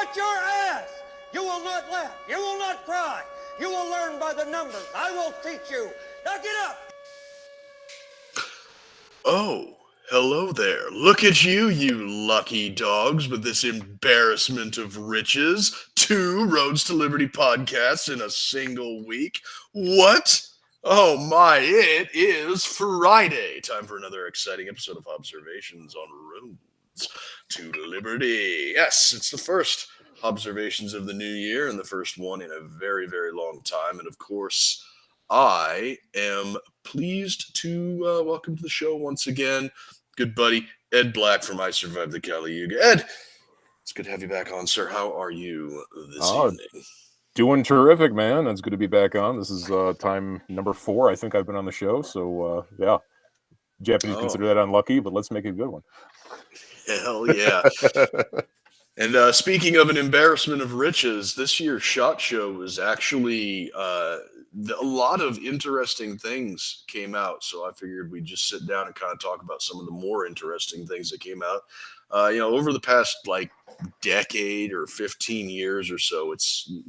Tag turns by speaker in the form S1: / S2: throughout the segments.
S1: But your ass! You will not laugh. You will not cry. You will learn by the numbers. I will teach you. Now get up!
S2: Oh, hello there. Look at you, you lucky dogs, with this embarrassment of riches. 2 Roads to Liberty podcasts in a single week. What? Oh my, it is Friday. Time for another exciting episode of Hobbservations on Roads to Liberty. Yes, it's the first Hobbservations of the new year and the first one in a very, very long time. And of course, I am pleased to welcome to the show once again, good buddy Ed Black from I Survived the Caliuga. Ed, it's good to have you back on, sir. How are you this evening?
S3: Doing terrific, man. It's good to be back on. This is time number 4. I think I've been on the show. So, yeah. Japanese consider that unlucky, but let's make it a good one.
S2: Hell yeah. And speaking of an embarrassment of riches, this year's SHOT Show was actually a lot of interesting things came out. So I figured we'd just sit down and kind of talk about some of the more interesting things that came out. Over the past decade or 15 years or so,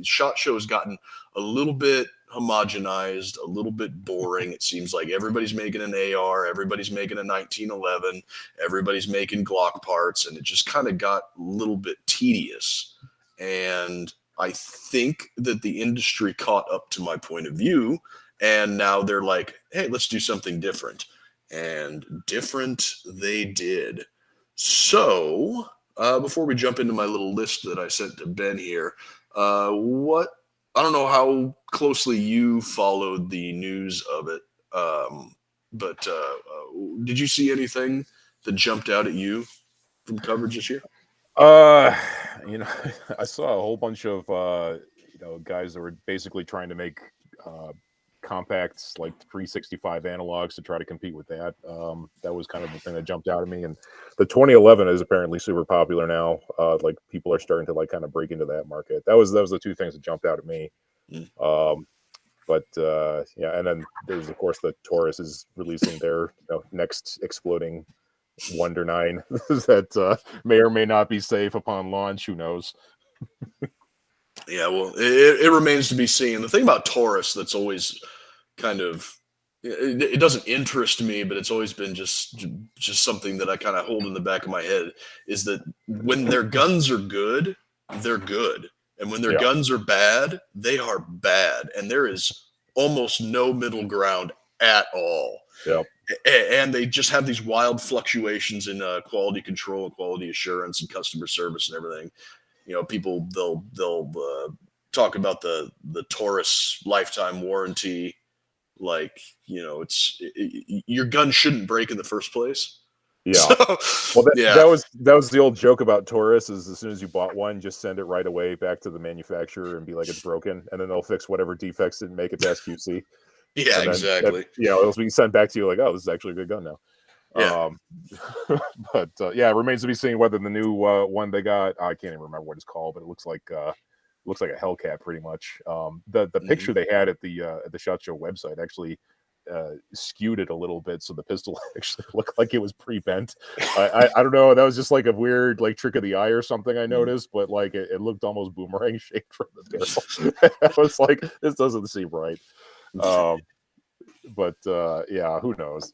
S2: SHOT Show has gotten a little bit homogenized, a little bit boring. It seems like everybody's making an AR, everybody's making a 1911, everybody's making Glock parts, and it just kind of got a little bit tedious. And I think that the industry caught up to my point of view, and now they're like, hey, let's do something different. And different they did. So, before we jump into my little list that I sent to Ben here, I don't know how closely you followed the news of it, but did you see anything that jumped out at you from coverage this year?
S3: I saw a whole bunch of guys that were basically trying to make compacts like 365 analogs to try to compete with that. That was kind of the thing that jumped out at me. And the 2011 is apparently super popular now. People are starting to kind of break into that market. That was the 2 things that jumped out at me. And then there's of course the Taurus is releasing their next exploding Wonder 9 that may or may not be safe upon launch. Who knows?
S2: Yeah, well, it remains to be seen. The thing about Taurus that's always kind of it doesn't interest me, but it's always been just something that I kind of hold in the back of my head is that when their guns are good, they're good. And when their guns are bad, they are bad. And there is almost no middle ground at all.
S3: Yeah.
S2: And they just have these wild fluctuations in quality control and quality assurance and customer service and everything. People they'll talk about the Taurus lifetime warranty, your gun shouldn't break in the first place.
S3: Yeah. That was the old joke about Taurus is as soon as you bought one, just send it right away back to the manufacturer and be like it's broken, and then they'll fix whatever defects didn't make it past QC.
S2: Yeah, exactly.
S3: It'll be sent back to you like, oh, this is actually a good gun now.
S2: Yeah.
S3: It remains to be seen whether the new one they got, I can't even remember what it's called, but it looks like a Hellcat pretty much. The picture they had at the SHOT Show website actually skewed it a little bit, so the pistol actually looked like it was pre-bent. I don't know, that was just like a weird trick of the eye or something I noticed, but it looked almost boomerang shaped from the barrel. I was like, this doesn't seem right. But who knows?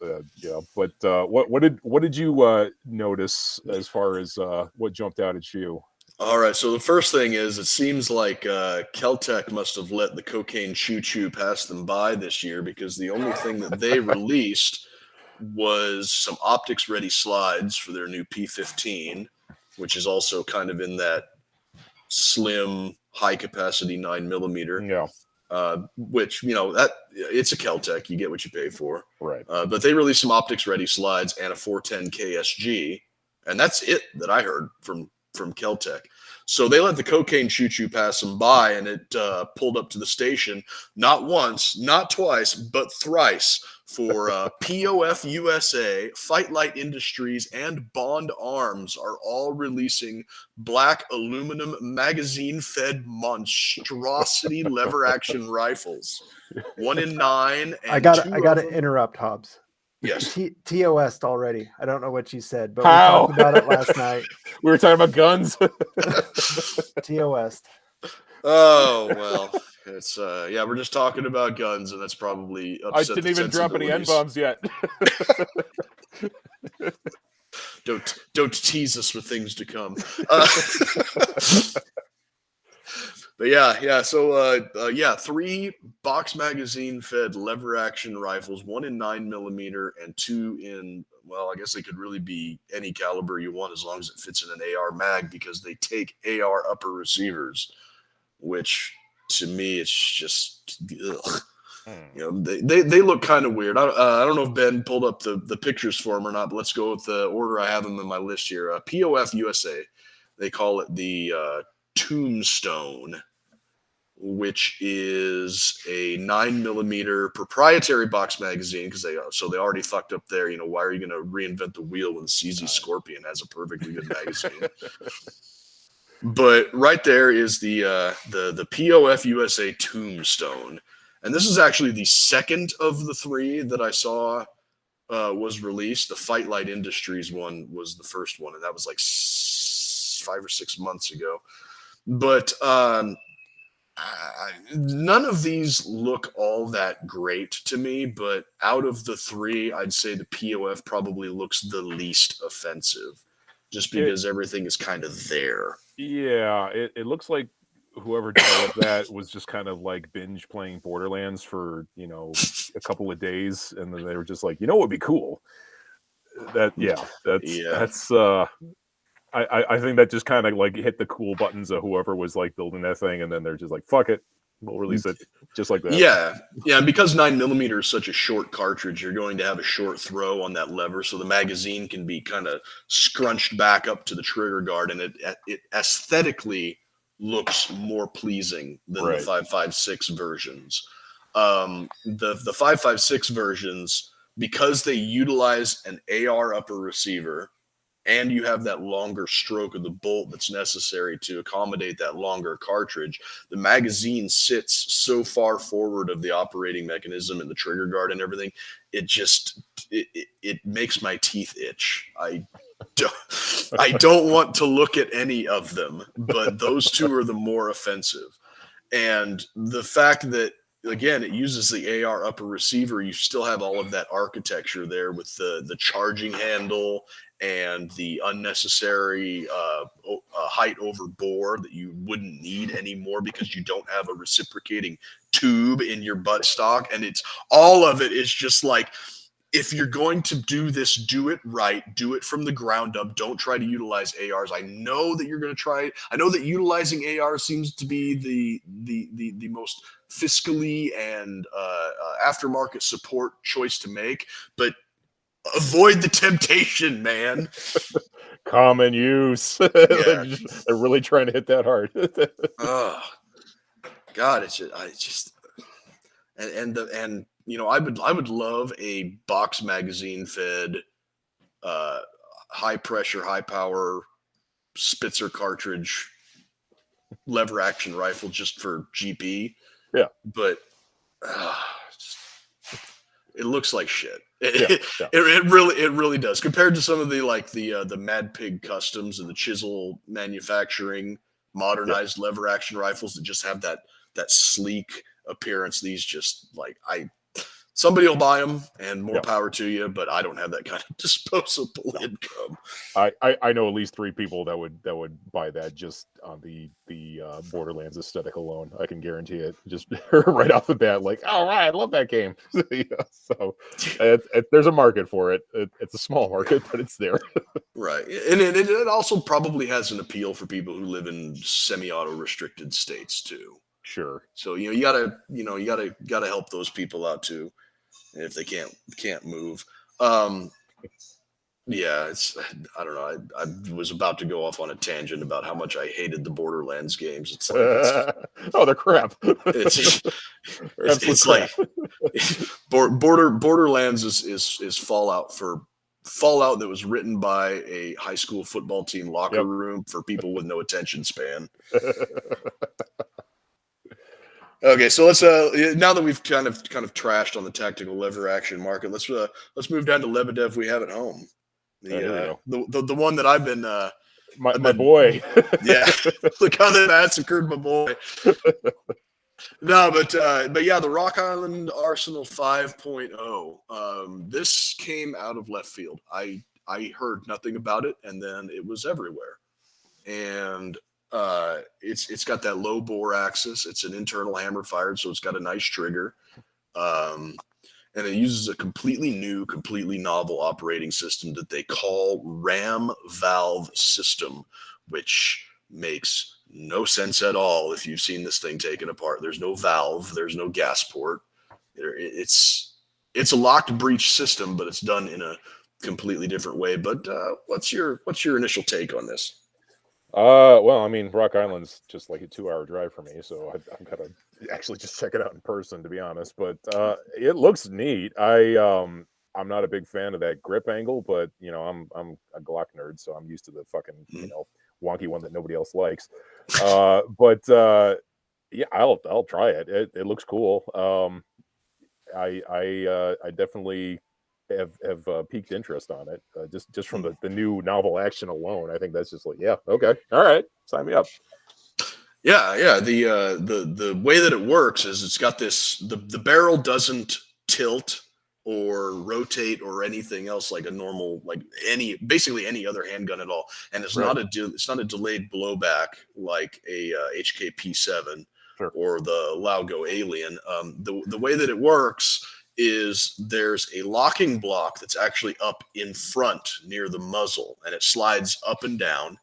S3: What did you notice as far as what jumped out at you?
S2: All right, so the first thing is it seems like Keltec must have let the cocaine choo-choo pass them by this year, because the only thing that they released was some optics-ready slides for their new P15, which is also kind of in that slim, high-capacity 9mm.
S3: Yeah.
S2: Which, that it's a Keltec, you get what you pay for.
S3: Right.
S2: But they released some optics ready slides and a 410 KSG, and that's it that I heard from Keltec. So they let the cocaine choo-choo pass them by, and it pulled up to the station not once, not twice, but thrice for POF USA, Fight Light Industries, and Bond Arms are all releasing black aluminum magazine-fed monstrosity lever-action rifles. 1 in 9. And
S4: I gotta interrupt, Hobbs.
S2: Yes.
S4: TOS already. I don't know what you said, but
S3: How?
S4: we talked about it last night.
S3: We were talking about guns.
S4: TOS.
S2: Oh well, it's yeah, we're just talking about guns, and that's probably upset.
S3: I didn't even drop any N-bombs yet.
S2: Don't tease us with things to come. But yeah. So yeah, 3 box magazine fed lever action rifles, 1 in 9mm and 2 in, well, I guess they could really be any caliber you want as long as it fits in an AR mag, because they take AR upper receivers, which to me it's just ugh. You know, they look kind of weird. I don't know if Ben pulled up the pictures for them or not, but let's go with the order I have them in my list here. POF USA, they call it the Tombstone, which is a 9mm proprietary box magazine, because they already fucked up there. You know, why are you going to reinvent the wheel when the CZ Scorpion has a perfectly good magazine? But right there is the POF USA Tombstone. And this is actually the second of the 3 that I saw was released. The Fight Light Industries one was the first one, and that was like 5 or 6 months ago. But none of these look all that great to me. But out of the 3, I'd say the POF probably looks the least offensive, just because everything is kind of there.
S3: Yeah, it looks like whoever developed that was just kind of like binge playing Borderlands for, you know, a couple of days, and then they were just like, you know what would be cool? That's I think that just kind of like hit the cool buttons of whoever was like building that thing, and then they're just like, fuck it, we'll release it just like that.
S2: Yeah, and because 9mm is such a short cartridge, you're going to have a short throw on that lever, so the magazine can be kind of scrunched back up to the trigger guard, and it aesthetically looks more pleasing than the 5.56 versions. The 5.56 versions, because they utilize an AR upper receiver, and you have that longer stroke of the bolt that's necessary to accommodate that longer cartridge, the magazine sits so far forward of the operating mechanism and the trigger guard and everything, it makes my teeth itch. I don't want to look at any of them, but those 2 are the more offensive. And the fact that, again, it uses the AR upper receiver, you still have all of that architecture there with the charging handle and the unnecessary height over bore that you wouldn't need anymore because you don't have a reciprocating tube in your buttstock. And all of it is just like, if you're going to do this, do it right. Do it from the ground up. Don't try to utilize ARs. I know that you're going to try. I know that utilizing AR seems to be the most fiscally and aftermarket support choice to make, but avoid the temptation, man.
S3: Common use. Yeah. They're really trying to hit that hard.
S2: Oh, God, and you know, I would love a box magazine fed high pressure, high power Spitzer cartridge lever action rifle just for GP.
S3: Yeah.
S2: But it looks like shit. It really does, compared to some of the Mad Pig Customs and the Chisel manufacturing modernized lever action rifles that just have that sleek appearance. These just like somebody will buy them, and more power to you, but I don't have that kind of disposable income.
S3: I know at least 3 people that would buy that just on the Borderlands aesthetic alone. I can guarantee it, just right off the bat. Like, all right, I love that game. So there's a market for it. It's a small market, but it's there.
S2: Right, and it also probably has an appeal for people who live in semi-auto restricted states too.
S3: Sure.
S2: So you gotta help those people out too, if they can't move. Yeah, I don't know. I was about to go off on a tangent about how much I hated the Borderlands games. It's like
S3: oh, they're crap.
S2: It's like Borderlands is Fallout that was written by a high school football team locker room for people with no attention span. Okay, so let's now that we've kind of trashed on the tactical lever action market, let's move down to Lebedev we have at home.
S3: Here we go.
S2: The one that I've been
S3: My boy.
S2: yeah, look how they massacred my boy. No, but yeah, the Rock Island Arsenal 5.0. This came out of left field. I heard nothing about it, and then it was everywhere. And it's got that low bore axis. It's an internal hammer fired, so it's got a nice trigger. And it uses a completely new, completely novel operating system that they call RAM valve system, which makes no sense at all if you've seen this thing taken apart. There's no valve, there's no gas port. It's a locked breech system, but it's done in a completely different way. But what's your initial take on this?
S3: Well, I mean, Rock Island's just like a 2-hour drive for me, so I'm gonna actually just check it out in person, to be honest. But it looks neat. I'm not a big fan of that grip angle, but you know, I'm a Glock nerd, so I'm used to the fucking wonky one that nobody else likes. But yeah, I'll try it. It looks cool. I definitely have piqued interest on it just from the new novel action alone. I think that's just like, yeah, okay, all right, sign me up.
S2: Yeah. The way that it works is it's got this. The barrel doesn't tilt or rotate or anything else like a normal, like basically any other handgun at all, and it's
S3: Right.
S2: it's not a delayed blowback like a HKP7
S3: Sure.
S2: or the Laugo Alien. The way that it works is there's a locking block that's actually up in front near the muzzle, and it slides up and down,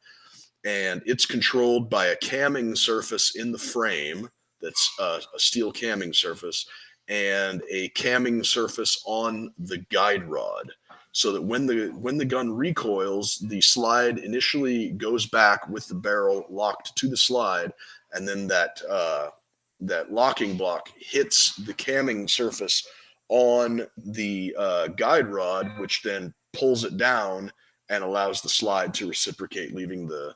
S2: and it's controlled by a camming surface in the frame that's a steel camming surface and a camming surface on the guide rod, so that when the gun recoils, the slide initially goes back with the barrel locked to the slide, and then that locking block hits the camming surface on the guide rod, which then pulls it down and allows the slide to reciprocate, leaving the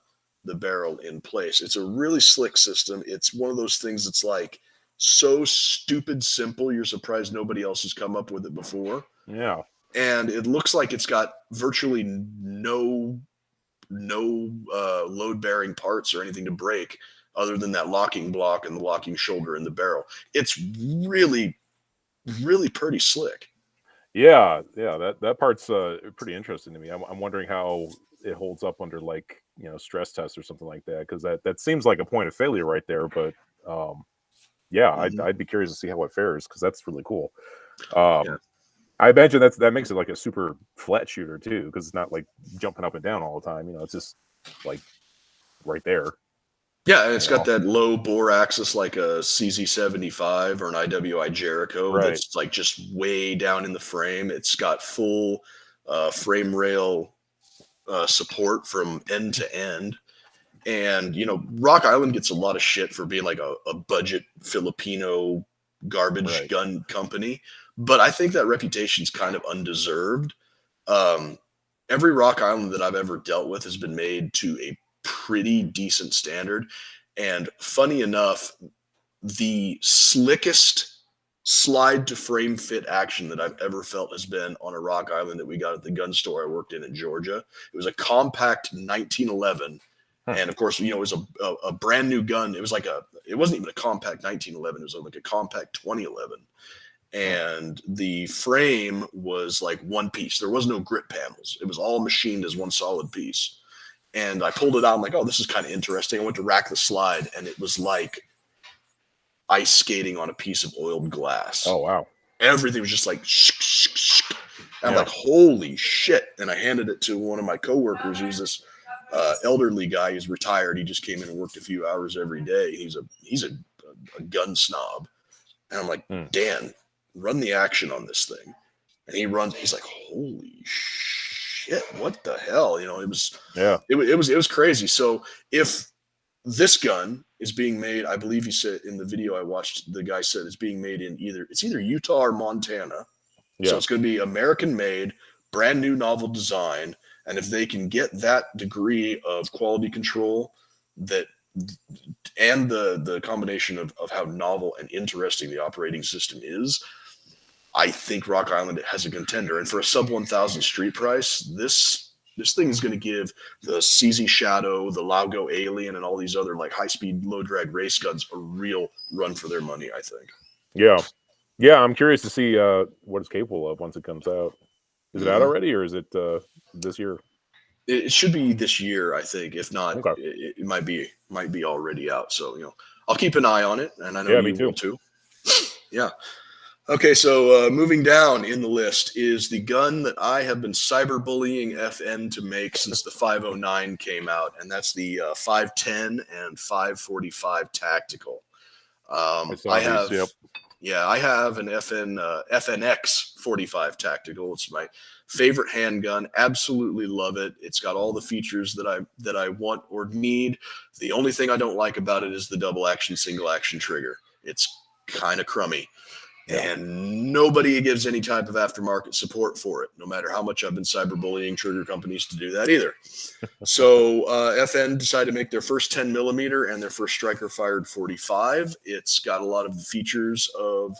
S2: barrel in place. It's a really slick system. It's one of those things that's like so stupid simple, you're surprised nobody else has come up with it before.
S3: Yeah.
S2: And it looks like it's got virtually no load-bearing parts or anything to break other than that locking block and the locking shoulder in the barrel. It's really pretty slick.
S3: Yeah, that part's pretty interesting to me. I'm wondering how it holds up under, like, you know, stress tests or something like that, because that seems like a point of failure right there. But yeah, I'd be curious to see how it fares, because that's really cool.
S2: Yeah.
S3: I imagine that makes it like a super flat shooter too, because it's not like jumping up and down all the time. You know, it's just like right there.
S2: Yeah, and it's got that low bore axis like a CZ75 or an IWI Jericho.
S3: Right.
S2: That's like just way down in the frame. It's got full frame rail support from end to end. And, you know, Rock Island gets a lot of shit for being like a budget Filipino garbage gun company. But I think that reputation's kind of undeserved. Every Rock Island that I've ever dealt with has been made to a pretty decent standard. And funny enough, the slickest slide to frame fit action that I've ever felt has been on a Rock Island that we got at the gun store I worked in Georgia. It was a compact 1911. And of course, you know, it was a brand new gun. It was like it wasn't even a compact 1911. It was like a compact 2011. And the frame was like one piece. There was no grip panels. It was all machined as one solid piece. And I pulled it out. I'm like, oh, this is kind of interesting. I went to rack the slide, and it was like ice skating on a piece of oiled glass.
S3: Oh, wow.
S2: Everything was just like, and I'm like, holy shit. And I handed it to one of my coworkers, who's this elderly guy. He's retired. He just came in and worked a few hours every day. He's a gun snob. And I'm like, Dan, run the action on this thing. And he runs. He's like, holy shit, what the hell? You know, it was crazy. So if this gun is being made, I believe he said in the video I watched, the guy said it's being made in either Utah or Montana. Yeah. So it's going to be American made, brand new novel design. And if they can get that degree of quality control that and the combination of how novel and interesting the operating system is, I think Rock Island has a contender. And for a sub 1,000 street price, this thing is going to give the CZ Shadow, the Laugo Alien, and all these other like high-speed, low-drag race guns a real run for their money, I think.
S3: Yeah, I'm curious to see what it's capable of once it comes out. Is it out already, or is it this year?
S2: It should be this year, I think. If not,
S3: Okay.
S2: it might be already out. So I'll keep an eye on it, and I know you will too. Yeah. Okay, so moving down in the list is the gun that I have been cyberbullying FN to make since the 509 came out, and that's the 510 and 545 tactical. I have an FNX 45 tactical. It's my favorite handgun. Absolutely love it. It's got all the features that I want or need. The only thing I don't like about it is the double action, single action trigger. It's kind of crummy. And nobody gives any type of aftermarket support for it, no matter how much I've been cyberbullying trigger companies to do that either. So FN decided to make their first 10 millimeter and their first striker fired 45. It's got a lot of the features of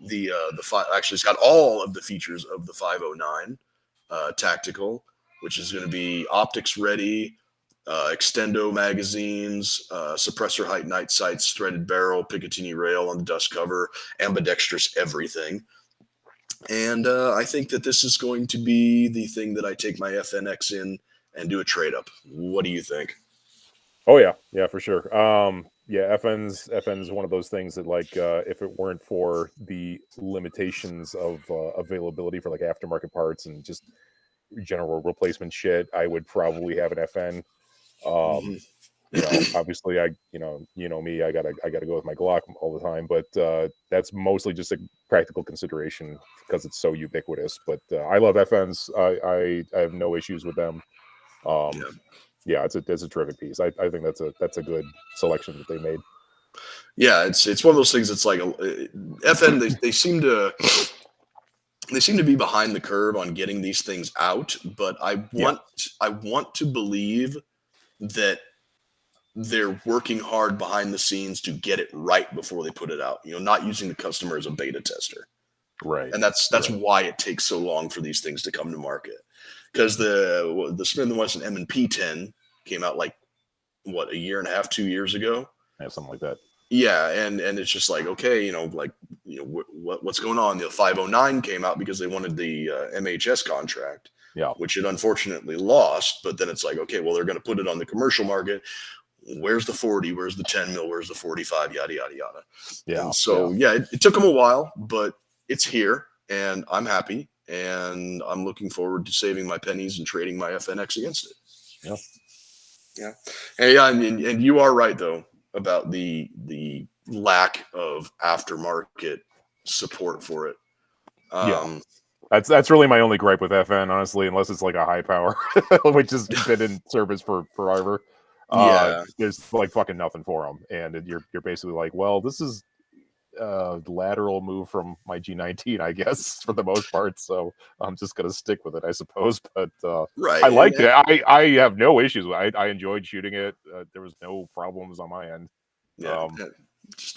S2: actually it's got all of the features of the 509 tactical, which is going to be optics ready, extendo magazines, suppressor height night sights, threaded barrel, Picatinny rail on the dust cover, ambidextrous everything. And I think that this is going to be the thing that I take my FNX in and do a trade up. What do you think?
S3: Oh yeah, for sure. FN's one of those things that like if it weren't for the limitations of availability for like aftermarket parts and just general replacement shit, I would probably have an FN. Obviously I me, I gotta go with my Glock all the time, but that's mostly just a practical consideration because it's so ubiquitous. But I love FNs. I have no issues with them. It's a terrific piece. I think that's a good selection that they made.
S2: Yeah, it's one of those things. It's like FN. They seem to be behind the curve on getting these things out, but I want to believe that they're working hard behind the scenes to get it right before they put it out. Not using the customer as a beta tester.
S3: Right.
S2: And that's why it takes so long for these things to come to market. Because the Smith & Wesson M&P 10 came out like a year and a half, 2 years ago.
S3: Yeah, something like that.
S2: Yeah, and it's just like, okay, what's going on? The 509 came out because they wanted the MHS contract, which it unfortunately lost. But then it's like, okay, well, they're going to put it on the commercial market. Where's the 40? Where's the 10 mil? Where's the 45? Yada, yada, yada. Yeah. And so, it took them a while, but it's here, and I'm happy, and I'm looking forward to saving my pennies and trading my FNX against it. Yeah. And you are right, though, about the lack of aftermarket support for it.
S3: That's really my only gripe with FN, honestly, unless it's like a high power, which has been in service for forever. There's like fucking nothing for them, and you're basically like, well, this is lateral move from my G19, I guess, for the most part. So I'm just gonna stick with it, I suppose. But I liked it. I have no issues with it. I enjoyed shooting it. There was no problems on my end.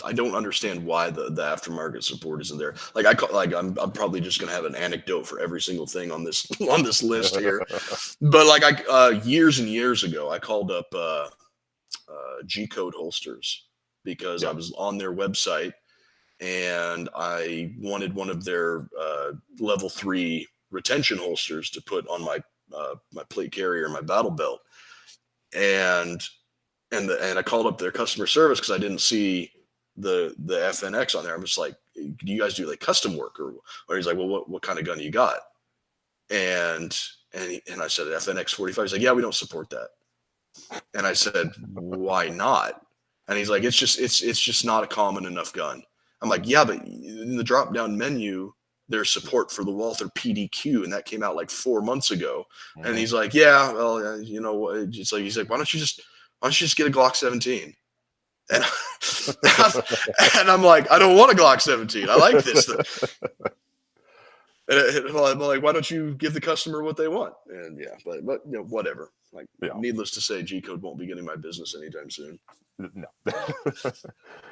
S2: I don't understand why the aftermarket support isn't there. I'm probably just gonna have an anecdote for every single thing on this list here. But years and years ago, I called up G-Code holsters because I was on their website and I wanted one of their level 3 retention holsters to put on my plate carrier, my battle belt, and I called up their customer service because I didn't see the FNX on there. I'm just like, do you guys do like custom work or he's like, well, what kind of gun you got? And I said FNX 45. He's like, yeah, we don't support that. And I said, why not? And he's like, it's just not a common enough gun. I'm like, yeah, but in the drop down menu, there's support for the Walther PDQ, and that came out like 4 months ago. Mm-hmm. And he's like, yeah, well, it's like, he's like, why don't you just get a Glock 17? And I'm like, I don't want a Glock 17. I like this thing. And I'm like, why don't you give the customer what they want? And but whatever. Needless to say, G-Code won't be getting my business anytime soon.
S3: No.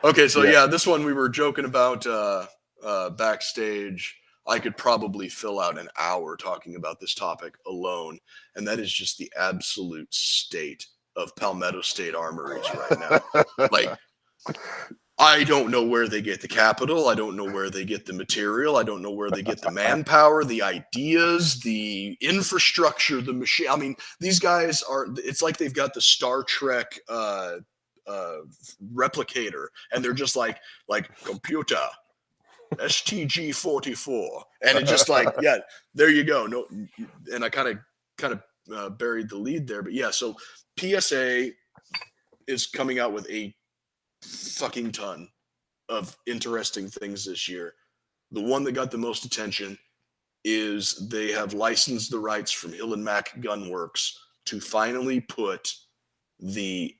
S2: Okay, so
S3: Yeah.
S2: yeah, this one we were joking about backstage. I could probably fill out an hour talking about this topic alone, and that is just the absolute state of Palmetto State Armories right now. Like, I don't know where they get the capital. I don't know where they get the material. I don't know where they get the manpower, the ideas, the infrastructure, the machine. I mean, these guys are, it's like they've got the Star Trek replicator, and they're just like computer, STG-44. And it just like, yeah, there you go. No, and I kind of buried the lead there. But yeah, so PSA is coming out with a fucking ton of interesting things this year. The one that got the most attention is they have licensed the rights from Hill and Mack Gunworks to finally put the,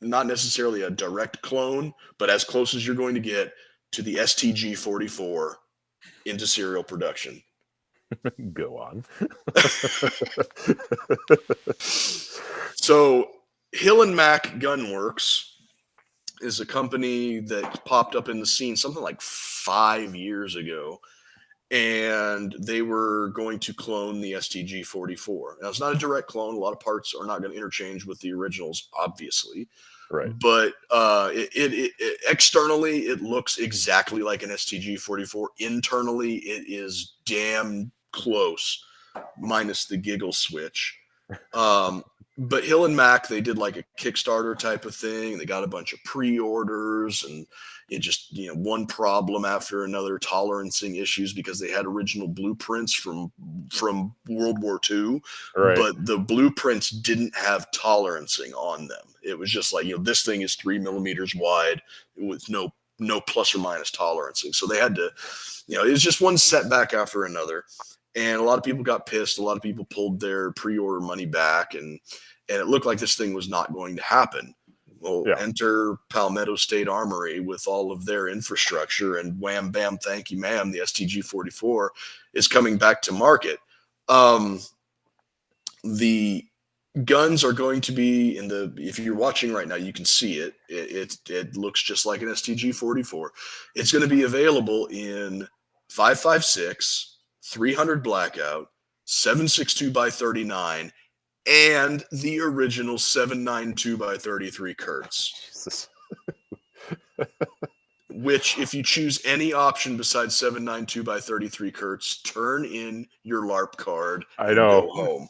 S2: not necessarily a direct clone, but as close as you're going to get to the STG-44 into serial production.
S3: Go on.
S2: So Hill and Mack Gunworks is a company that popped up in the scene something like 5 years ago, and they were going to clone the STG-44. Now, it's not a direct clone. A lot of parts are not going to interchange with the originals, obviously.
S3: Right.
S2: But it externally, it looks exactly like an STG-44. Internally, it is damn close, minus the giggle switch. But Hill and Mack, they did like a Kickstarter type of thing. They got a bunch of pre-orders, and it just, one problem after another, tolerancing issues because they had original blueprints from World War II,
S3: Right.
S2: but the blueprints didn't have tolerancing on them. It was just like, this thing is 3 millimeters wide with no plus or minus tolerancing. So they had to, it was just one setback after another. And a lot of people got pissed. A lot of people pulled their pre-order money back, and it looked like this thing was not going to happen. Well,
S3: Yeah.
S2: Enter Palmetto State Armory with all of their infrastructure, and wham, bam, thank you, ma'am. The STG-44 is coming back to market. The guns are going to be if you're watching right now, you can see it. It looks just like an STG-44. It's going to be available in 5.56, 300 blackout, 7.62 by 39, and the original 7.92 by 33 Kurtz.
S3: Jesus.
S2: Which, if you choose any option besides 7.92 by 33 Kurtz, turn in your LARP card and
S3: I know.
S2: go home.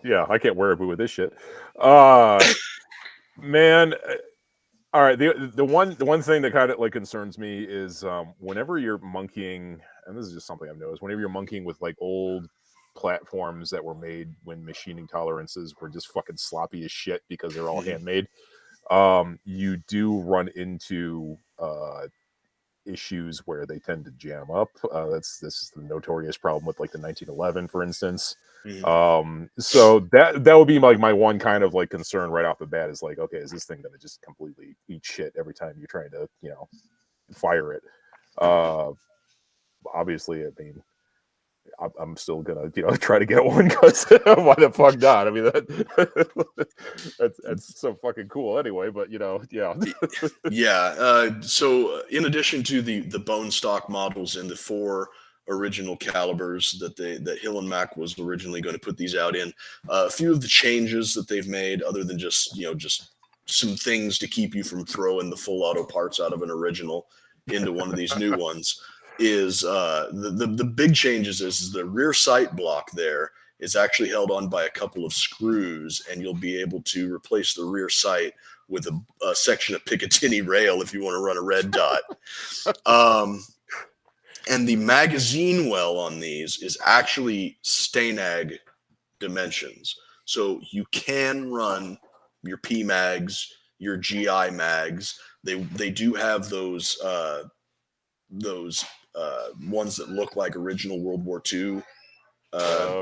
S3: Yeah, I can't wear a boot with this shit. Man, all right. The one thing that kind of like concerns me is whenever you're monkeying, and this is just something I've noticed, whenever you're monkeying with like old platforms that were made when machining tolerances were just fucking sloppy as shit because they're all handmade, you do run into issues where they tend to jam up. This is the notorious problem with like the 1911, for instance. So that would be like my one kind of like concern right off the bat is like, okay, is this thing gonna just completely eat shit every time you're trying to fire it? Obviously, I mean, I'm still gonna try to get one because why the fuck not? I mean, that's so fucking cool anyway. But yeah.
S2: So in addition to the bone stock models and the 4 original calibers that Hill and Mack was originally going to put these out in, a few of the changes that they've made, other than just some things to keep you from throwing the full auto parts out of an original into one of these new ones, is the big changes is the rear sight block there is actually held on by a couple of screws, and you'll be able to replace the rear sight with a section of Picatinny rail if you want to run a red dot. And the magazine well on these is actually Stanag dimensions. So you can run your P mags, your GI mags. They do have those ones that look like original World War II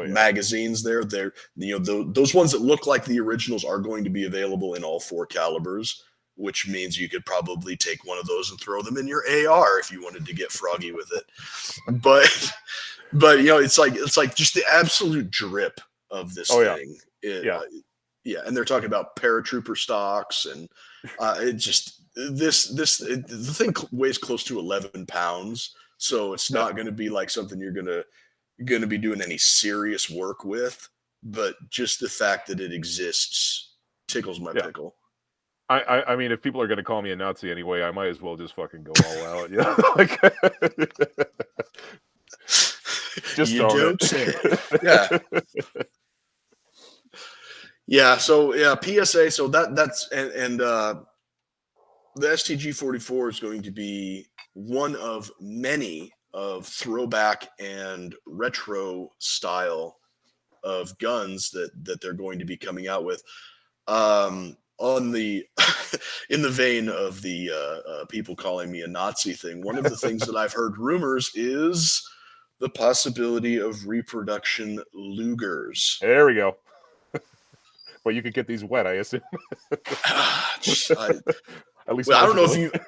S2: magazines. They're those ones that look like the originals are going to be available in all 4 calibers, which means you could probably take one of those and throw them in your AR if you wanted to get froggy with it. But it's like just the absolute drip of this thing. Yeah, and they're talking about paratrooper stocks, and it just the thing weighs close to 11 pounds, so it's not going to be like something you're gonna be doing any serious work with. But just the fact that it exists tickles my pickle.
S3: I mean, if people are going to call me a Nazi anyway, I might as well just fucking go all out. Yeah, like, just
S2: You
S3: own
S2: don't
S3: it.
S2: say. Yeah. Yeah. So yeah, PSA. So that's and the STG-44 is going to be one of many of throwback and retro style of guns that they're going to be coming out with. On the in the vein of the people calling me a Nazi thing, one of the things that I've heard rumors is the possibility of reproduction Lugers.
S3: There we go. Well, you could get these wet, I assume. At least
S2: I don't know
S3: marginally.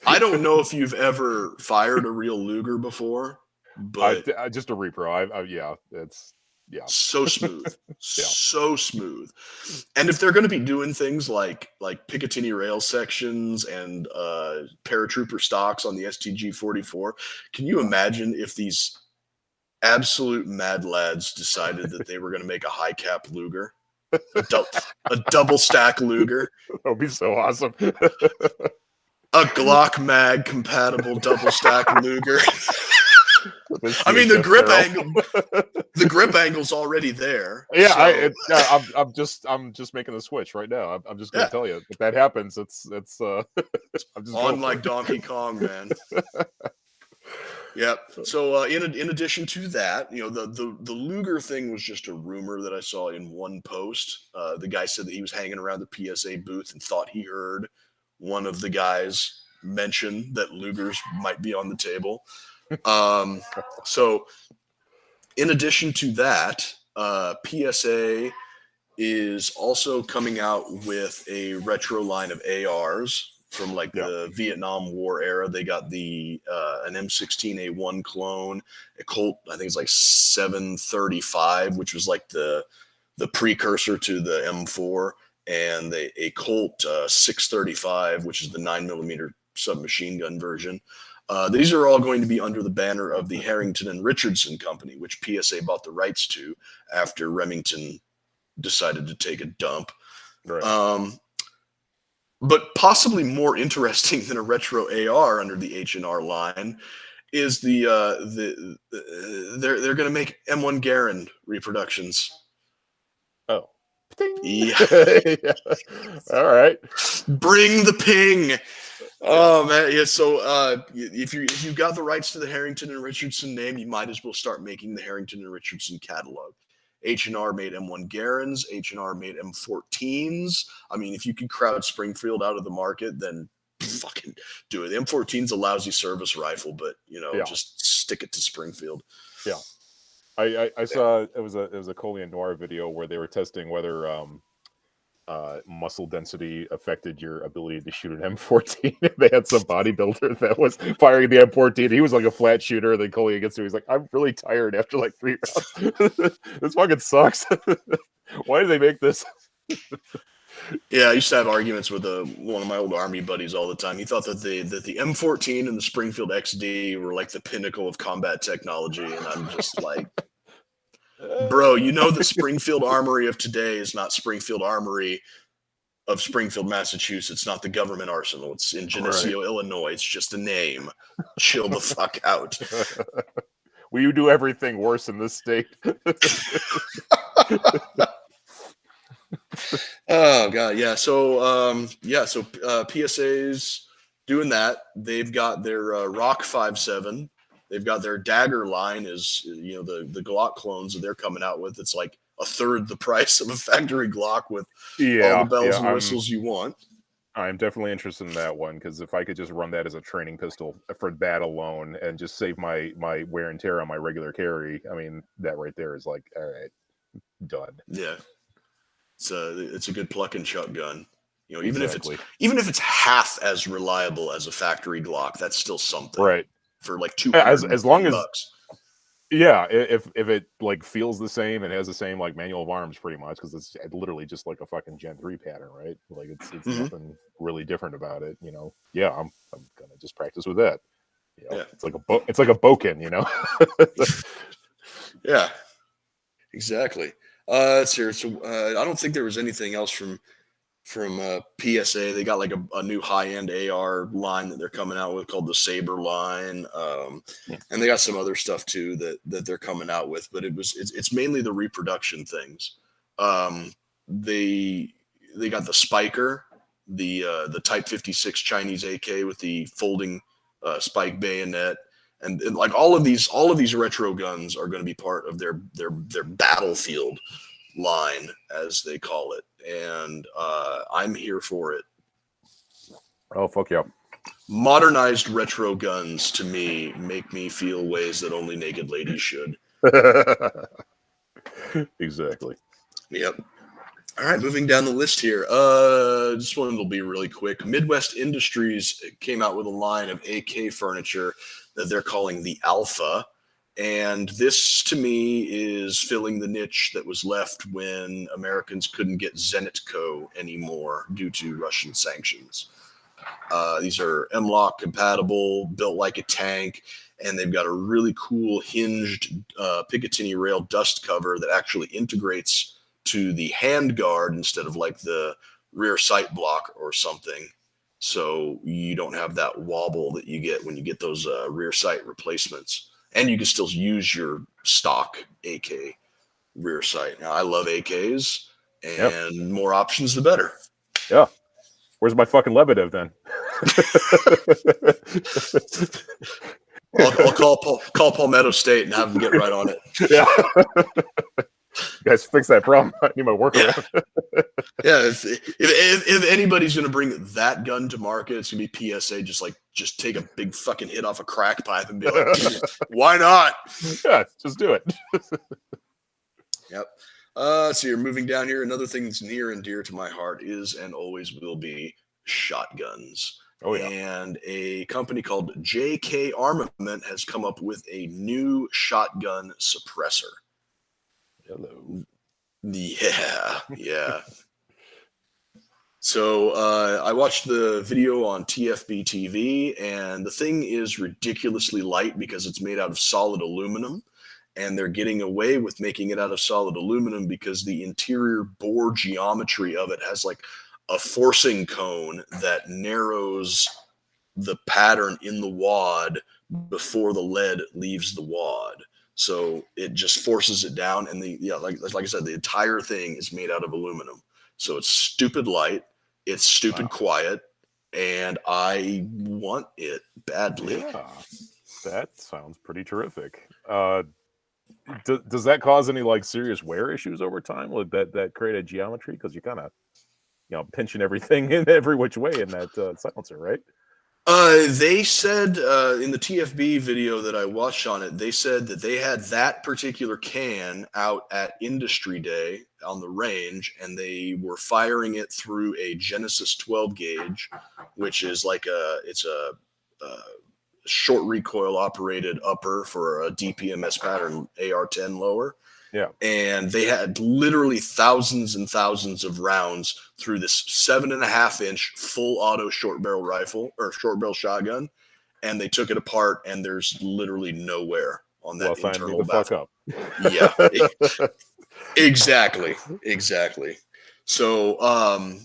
S2: I don't know if you've ever fired a real Luger before, but
S3: just a repro. Yeah, it's
S2: so smooth, so smooth. And if they're going to be doing things like Picatinny rail sections and paratrooper stocks on the STG-44, can you imagine if these absolute mad lads decided that they were going to make a high cap Luger, a double stack Luger?
S3: that would be so awesome.
S2: A Glock mag compatible double stack Luger. I mean, the grip angle's already there.
S3: Yeah,
S2: so.
S3: I'm just making the switch right now. I'm just gonna tell you, if that happens, it's I'm just
S2: on like Donkey Kong, man. Yep. So in addition to that, the Luger thing was just a rumor that I saw in one post. The guy said that he was hanging around the PSA booth and thought he heard one of the guys mention that Lugers might be on the table. So in addition to that, PSA is also coming out with a retro line of ARs from like the Vietnam War era. They got an M16A1 clone, a Colt, I think it's like 735, which was like the precursor to the M4, and a Colt 635, which is the 9mm submachine gun version. These are all going to be under the banner of the Harrington and Richardson Company, which PSA bought the rights to after Remington decided to take a dump.
S3: Right.
S2: But possibly more interesting than a retro AR under the H&R line is they're going to make M1 Garand reproductions.
S3: Oh.
S2: Yeah.
S3: All right.
S2: Bring the ping. Oh man, yeah. So if you've got the rights to the Harrington and Richardson name, you might as well start making the Harrington and Richardson catalog. H&R made M1 Garands, H&R made M14s. I mean, if you can crowd Springfield out of the market, then fucking do it. The M14's a lousy service rifle, but just stick it to Springfield.
S3: Yeah. I saw it was a Collier Noir video where they were testing whether muscle density affected your ability to shoot an M14. They had some bodybuilder that was firing the M14. He was like a flat shooter. Then Collier gets to him. He's like, I'm really tired after like 3 rounds. This fucking sucks. Why did they make this?
S2: Yeah, I used to have arguments with one of my old Army buddies all the time. He thought that the M14 and the Springfield XD were like the pinnacle of combat technology, and I'm just like, bro, the Springfield Armory of today is not Springfield Armory of Springfield, Massachusetts, not the government arsenal. It's in Geneseo, Illinois. It's just a name. Chill the fuck out.
S3: Will you do everything worse in this state?
S2: Oh god, yeah. So PSA's doing that. They've got their Rock 5.7. They've got their Dagger line is the Glock clones that they're coming out with. It's like a third the price of a factory Glock with all the bells and whistles you want.
S3: I'm definitely interested in that one, because if I could just run that as a training pistol for that alone and just save my wear and tear on my regular carry, I mean, that right there is like, all right, done.
S2: Yeah. It's a good pluck and chuck gun. Even if it's half as reliable as a factory Glock, that's still something.
S3: Right.
S2: For like $200
S3: as long as
S2: bucks.
S3: Yeah, if it like feels the same and has the same like manual of arms pretty much, because it's literally just like a fucking Gen 3 pattern, right? Like it's
S2: Mhm.
S3: nothing really different about it, Yeah, I'm gonna just practice with that.
S2: Yeah.
S3: It's like a boken,
S2: Yeah, exactly. Let's hear. So I don't think there was anything else from PSA. They got like a new high end AR line that they're coming out with called the Saber line, and they got some other stuff too that they're coming out with. But it's mainly the reproduction things. Um, they they got the Spiker, the Type 56 Chinese AK with the folding spike bayonet. And like all of these retro guns are going to be part of their battlefield line, as they call it, and I'm here for it.
S3: Oh fuck yeah.
S2: Modernized retro guns to me make me feel ways that only naked ladies should.
S3: Exactly.
S2: Yep. All right, moving down the list here. This one will be really quick. Midwest Industries came out with a line of AK furniture that they're calling the Alpha. And this, to me, is filling the niche that was left when Americans couldn't get Zenitco anymore due to Russian sanctions. These are M-LOK compatible, built like a tank, and they've got a really cool hinged Picatinny rail dust cover that actually integrates to the hand guard instead of like the rear sight block or something. So you don't have that wobble that you get when you get those rear sight replacements. And you can still use your stock AK rear sight. Now, I love AKs, and more options the better.
S3: Yeah. Where's my fucking Lebedev then?
S2: I'll call Palmetto State and have them get right on it.
S3: Yeah. You guys fix that problem. I need my workaround.
S2: Yeah. If anybody's going to bring that gun to market, it's going to be PSA. Just take a big fucking hit off a crack pipe and be like, why not?
S3: Yeah, just do it.
S2: Yep. So you're moving down here. Another thing that's near and dear to my heart is and always will be shotguns.
S3: Oh yeah.
S2: And a company called JK Armament has come up with a new shotgun suppressor.
S3: Hello.
S2: Yeah. So I watched the video on TFB TV, and the thing is ridiculously light because it's made out of solid aluminum. And they're getting away with making it out of solid aluminum because the interior bore geometry of it has like a forcing cone that narrows the pattern in the wad before the lead leaves the wad. So it just forces it down, and like I said, the entire thing is made out of aluminum. So it's stupid light, it's stupid quiet, and I want it badly.
S3: Yeah, that sounds pretty terrific. Does that cause any like serious wear issues over time? Would that create a geometry because you kind of pinching everything in every which way in that silencer, right?
S2: They said in the TFB video that I watched on it, they said that they had that particular can out at Industry Day on the range, and they were firing it through a Genesis 12 gauge, which is like it's a short recoil operated upper for a DPMS pattern AR-10 lower.
S3: Yeah.
S2: And they had literally thousands and thousands of rounds through this 7.5-inch full auto short barrel rifle or short barrel shotgun. And they took it apart, and there's literally no wear on that internal baffle. Yeah, exactly. So,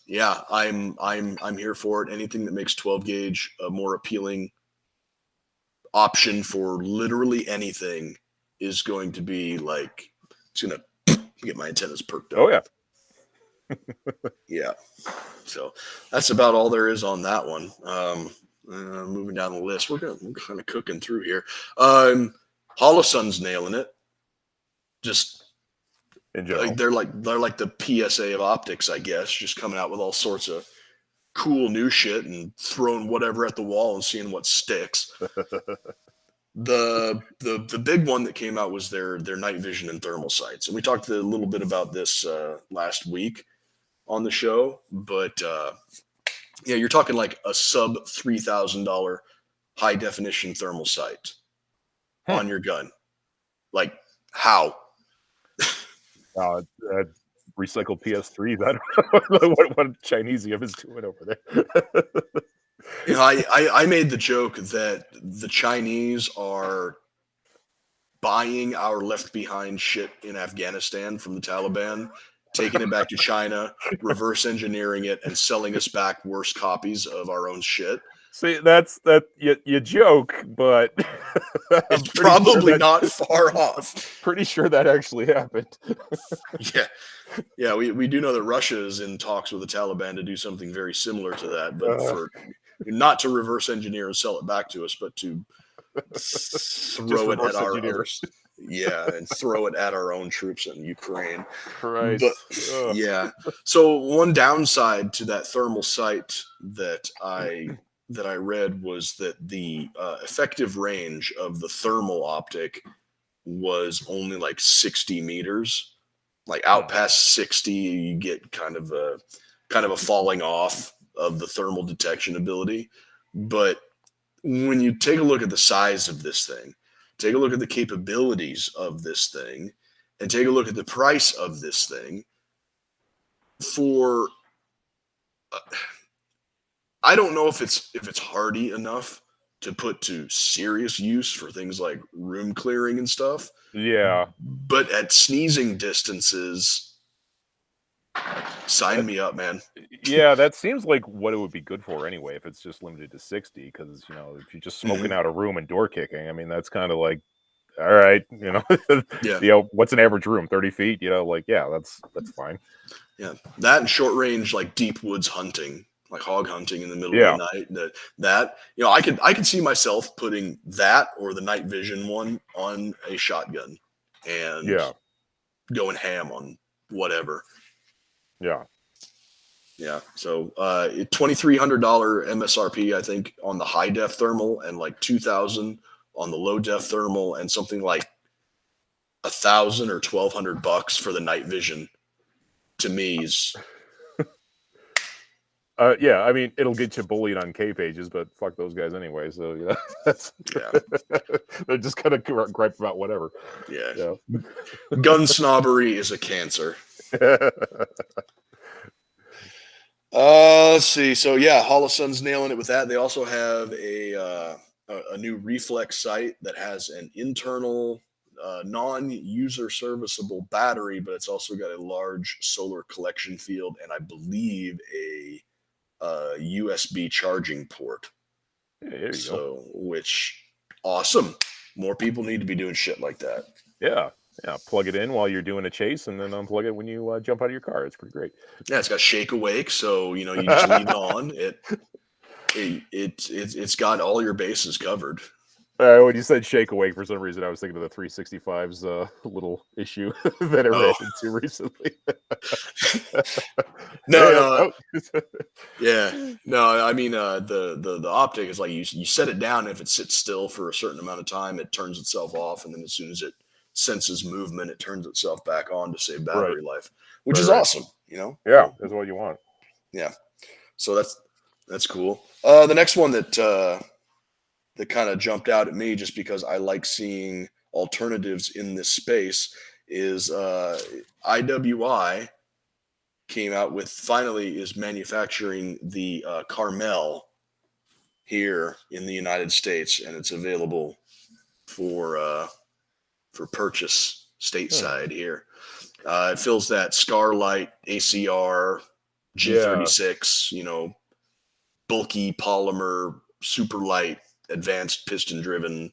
S2: yeah, I'm here for it. Anything that makes 12 gauge a more appealing option for literally anything is going to be like, it's going to get my antennas perked up.
S3: Oh yeah.
S2: Yeah. So that's about all there is on that one. Moving down the list, we're kind of cooking through here. Holosun's nailing it. Just
S3: in general,
S2: they're like the PSA of optics, I guess, just coming out with all sorts of cool new shit and throwing whatever at the wall and seeing what sticks. The big one that came out was their night vision and thermal sights, and we talked a little bit about this last week on the show. But yeah, you're talking like a sub $3,000 high definition thermal sight on your gun. Like how?
S3: Recycled PS3s. I don't know what Chinesium is doing over there.
S2: You know, I made the joke that the Chinese are buying our left behind shit in Afghanistan from the Taliban, taking it back to China, reverse engineering it, and selling us back worse copies of our own shit.
S3: See, you joke, but
S2: it's probably not far off.
S3: Pretty sure that actually happened.
S2: Yeah, we do know that Russia is in talks with the Taliban to do something very similar to that, but for not to reverse engineer and sell it back to us, but to throw it at our and throw it at our own troops in Ukraine.
S3: Christ.
S2: But, yeah. So one downside to that thermal sight that I read was that the effective range of the thermal optic was only like 60 meters. Like out past 60, you get kind of a falling off of the thermal detection ability. But when you take a look at the size of this thing, take a look at the capabilities of this thing, and take a look at the price of this thing, for I don't know if it's hardy enough to put to serious use for things like room clearing and stuff.
S3: Yeah.
S2: But at sneezing distances, sign me up, man.
S3: Yeah, that seems like what it would be good for anyway, if it's just limited to 60, because, you know, if you're just smoking out a room and door kicking, I mean, that's kind of like, all right, you know, you know, what's an average room? 30 feet, you know, like, yeah, that's fine.
S2: Yeah. That and short range, like deep woods hunting, like hog hunting in the middle of the night. That, you know, I could see myself putting that or the night vision one on a shotgun and going ham on whatever.
S3: Yeah.
S2: Yeah. So $2,300 MSRP, I think, on the high def thermal, and like $2,000 on the low def thermal, and something like $1,000 or $1,200 for the night vision. To me is
S3: yeah, I mean, it'll get you bullied on K pages, but fuck those guys anyway. So yeah, they're just kind of gripe about whatever.
S2: Yeah. Gun snobbery is a cancer. Let's see. So yeah, Holosun's nailing it with that. They also have a new reflex sight that has an internal non-user serviceable battery, but it's also got a large solar collection field, and I believe a USB charging port.
S3: Yeah, there you go.
S2: Which awesome. More people need to be doing shit like that.
S3: Yeah. Plug it in while you're doing a chase, and then unplug it when you jump out of your car. It's pretty great.
S2: Yeah, it's got shake awake, so you know you just leave it on. It's got all your bases covered.
S3: When you said shake awake, for some reason I was thinking of the 365's little issue that I ran into recently.
S2: No, I mean the optic is like you set it down. If it sits still for a certain amount of time, it turns itself off, and then as soon as it senses movement, it turns itself back on to save battery life, which is awesome. You know,
S3: that's what you want.
S2: Yeah, so that's cool. The next one that kind of jumped out at me, just because I like seeing alternatives in this space, is IWI is manufacturing the Carmel here in the United States, and it's available for purchase stateside here. It fills that Scarlight ACR G36, you know, bulky polymer, super light, advanced piston driven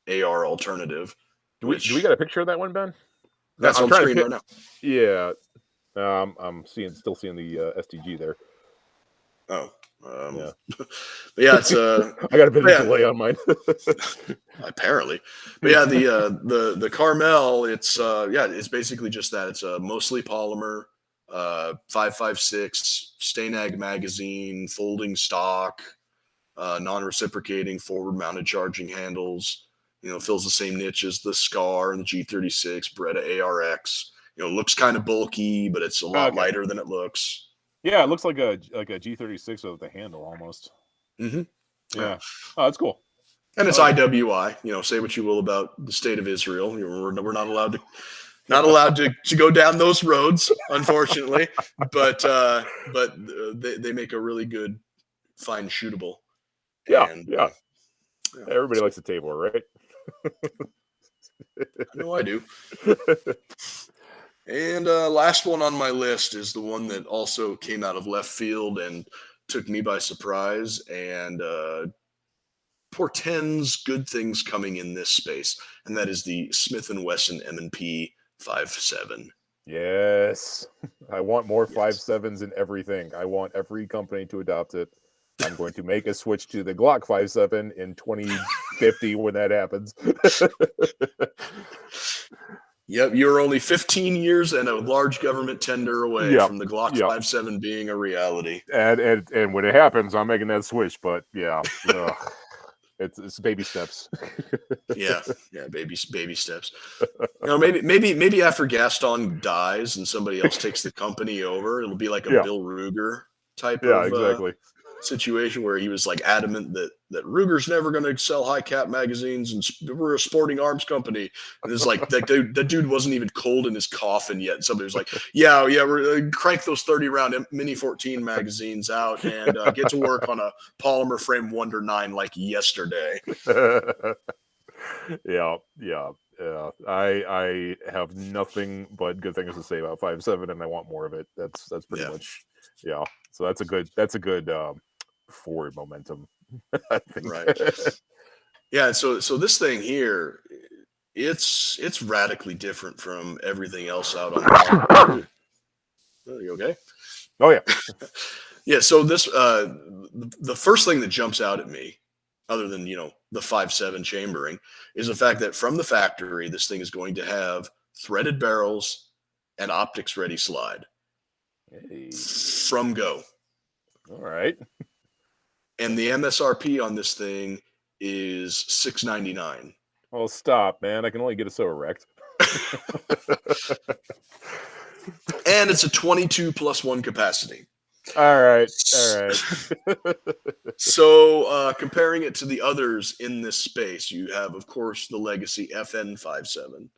S2: AR alternative.
S3: Do we got a picture of that one, Ben?
S2: That's on screen right now.
S3: Yeah. I'm still seeing the STG there.
S2: Oh. But yeah, it's
S3: I got a bit of delay on mine.
S2: Apparently. But yeah, the Carmel, it's basically just that. It's a mostly polymer, 5.56 Stanag magazine, folding stock, non-reciprocating forward-mounted charging handles. You know, fills the same niche as the Scar and the G36, Beretta ARX. You know, looks kind of bulky, but it's a lot lighter than it looks.
S3: Yeah, it looks like a G36 with the handle almost.
S2: Mm-hmm.
S3: Yeah. Oh, that's cool.
S2: And it's
S3: Oh, yeah.
S2: IWI. Say what you will about the state of Israel. We're not allowed to go down those roads, unfortunately. But they make a really good, fine shootable.
S3: Yeah,
S2: And
S3: yeah. Everybody
S2: so
S3: likes a table, right?
S2: I know I do. And last one on my list is the one that also came out of left field and took me by surprise and portends good things coming in this space, and that is the Smith & Wesson M&P 5.7.
S3: Yes. I want more
S2: Yes.
S3: 5.7s in everything. I want every company to adopt it. I'm going to make a switch to the Glock 5.7 in 2050 when that happens.
S2: Yep, you're only 15 years and a large government tender away
S3: Yep,
S2: from the Glock
S3: yep.
S2: 5.7 being a reality.
S3: And when it happens, I'm making that switch. But yeah, it's baby steps.
S2: Yeah, baby steps. Maybe after Gaston dies and somebody else takes the company over, it'll be like a
S3: Yeah.
S2: Bill Ruger type
S3: Yeah,
S2: of
S3: exactly.
S2: situation where he was like adamant that Ruger's never going to sell high cap magazines and we're a sporting arms company. And it's like that dude wasn't even cold in his coffin yet. And somebody was like, yeah, we're crank those 30-round Mini 14 magazines out and get to work on a polymer frame Wonder 9 like yesterday.
S3: Yeah. I have nothing but good things to say about 5.7, and I want more of it. That's pretty much So that's a good forward momentum, I think.
S2: Right. Yeah. So this thing here, it's radically different from everything else out on the market. Are you okay?
S3: Oh yeah.
S2: Yeah. So this the first thing that jumps out at me, other than the 5.7 chambering, is the fact that from the factory, this thing is going to have threaded barrels and optics ready slide
S3: Hey.
S2: from go.
S3: All right.
S2: And the MSRP on this thing is $699.
S3: Well, stop, man. I can only get it so erect.
S2: And it's a 22 plus 1 capacity.
S3: All right.
S2: So comparing it to the others in this space, you have, of course, the legacy FN 5.7.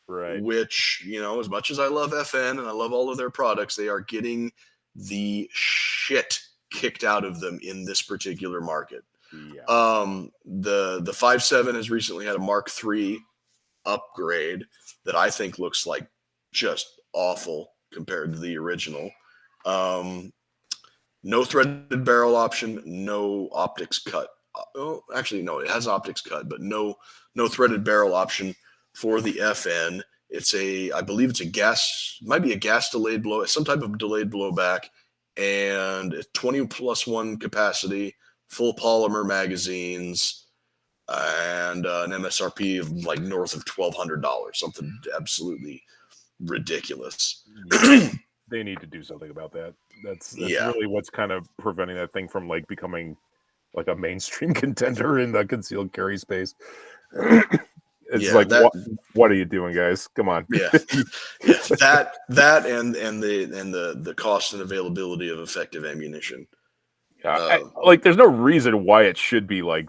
S3: Right.
S2: Which, as much as I love FN and I love all of their products, they are getting the shit kicked out of them in this particular market.
S3: Yeah.
S2: The 5.7 has recently had a Mark III upgrade that I think looks like just awful compared to the original. No threaded barrel option, no optics cut. Oh, actually, no, it has optics cut, but no threaded barrel option for the FN. I believe it's a gas, might be a gas delayed blow, some type of delayed blowback, and 20 plus 1 capacity, full polymer magazines, and an MSRP of like north of $1,200, something absolutely ridiculous.
S3: Yeah. They need to do something about that. That's
S2: Yeah.
S3: really what's kind of preventing that thing from like becoming like a mainstream contender in the concealed carry space. It's like what are you doing, guys? Come on.
S2: Yeah. That and the cost and availability of effective ammunition.
S3: Like there's no reason why it should be like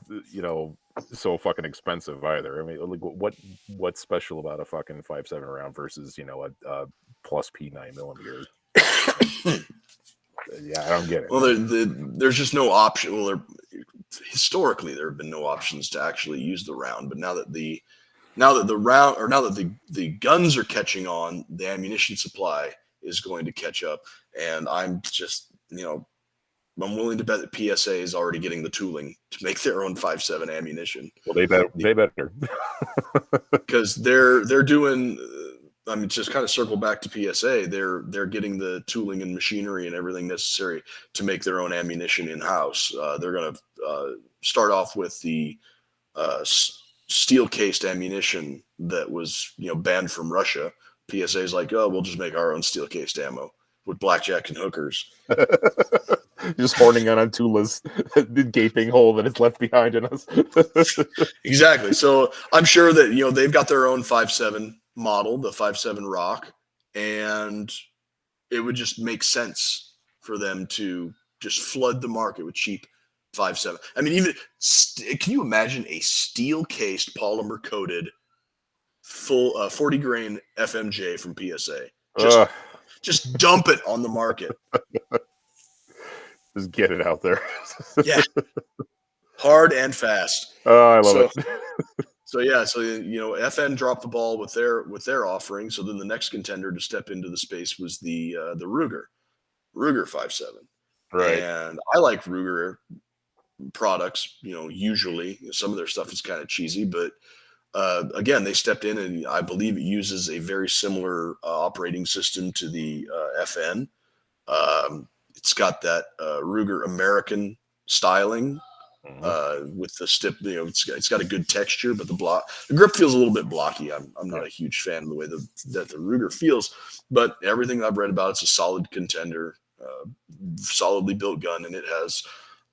S3: so fucking expensive either. I mean, like what's special about a fucking 5.7 round versus a plus P9 millimeters? Yeah, I don't get it.
S2: Well, there's just no option. Well, historically there have been no options to actually use the round, but now that the guns are catching on, the ammunition supply is going to catch up, and I'm just I'm willing to bet that PSA is already getting the tooling to make their own 5.7 ammunition.
S3: Well, they better
S2: because they're doing. I mean, just kind of circle back to PSA. They're getting the tooling and machinery and everything necessary to make their own ammunition in house. They're going to start off with the steel cased ammunition that was banned from Russia. PSA is like, oh, we'll just make our own steel cased ammo with blackjack and hookers.
S3: Just horning on Tula's gaping hole that is left behind in us.
S2: Exactly. So I'm sure that they've got their own 5.7 model, the 5.7 Rock, and it would just make sense for them to just flood the market with cheap 5.7. I mean, even can you imagine a steel-cased, polymer-coated, full 40 grain FMJ from PSA? Just dump it on the market.
S3: Just get it out there.
S2: Yeah, hard and fast.
S3: Oh, I love it.
S2: So FN dropped the ball with their offering. So then the next contender to step into the space was the Ruger 5.7.
S3: Right.
S2: And I like Ruger products. Usually some of their stuff is kind of cheesy, but again, they stepped in, and I believe it uses a very similar operating system to the FN. It's got that Ruger American styling. With the stip, it's got a good texture, but the grip feels a little bit blocky. I'm not a huge fan of the way that the Ruger feels, but everything I've read about, it's a solid contender, solidly built gun, and it has